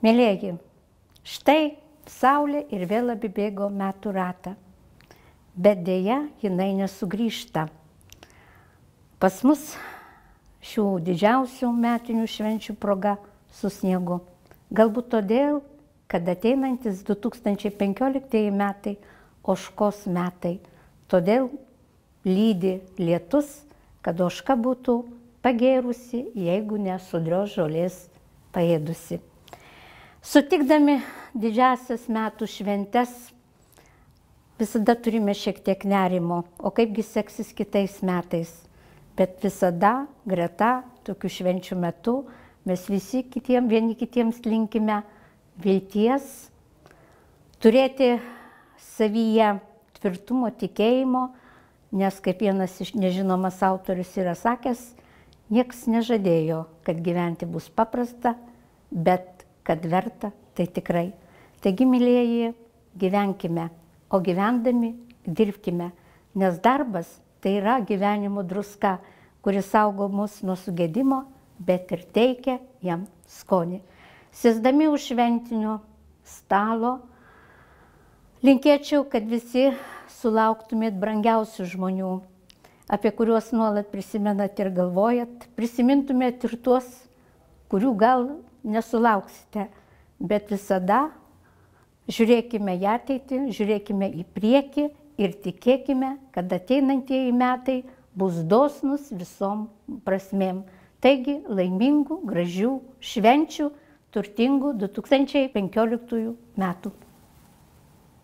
Mėlėji, štai Saulė ir vėl apibėgo metų ratą, bet dėja jinai nesugrįžta. Pas mus šių didžiausių metinių švenčių proga su sniegu. Galbūt todėl, kad ateinantis 2015 metai ožkos metai. Todėl lydi lietus, kad ožka būtų pagėrusi, jeigu nesudrios žolės paėdusi. Sutikdami didžiasias metų šventes, visada turime šiek tiek nerimo, o kaipgi seksis kitais metais. Bet visada greta tokių švenčių metu mes visi vieni kitiems linkime vilties, turėti savyje tvirtumo, tikėjimo, nes kaip vienas iš nežinomas autorius yra sakęs, nieks nežadėjo, kad gyventi bus paprasta, bet kad verta, tai tikrai. Taigi, mylėjai, gyvenkime, o gyvendami dirbkime, nes darbas tai yra gyvenimo druska, kuris saugo mus nuo sugedimo, bet ir teikia jam skonį. Sėsdami už šventinio stalo, linkėčiau, kad visi sulauktumėt brangiausių žmonių, apie kuriuos nuolat prisimenat ir galvojat, prisimintumėt ir tuos, kurių gal nesulauksite, bet visada žiūrėkime į ateitį, žiūrėkime į priekį ir tikėkime, kad ateinantieji metai bus dosnus visom prasmėm. Taigi laimingų, gražių švenčių, turtingų 2015 metų.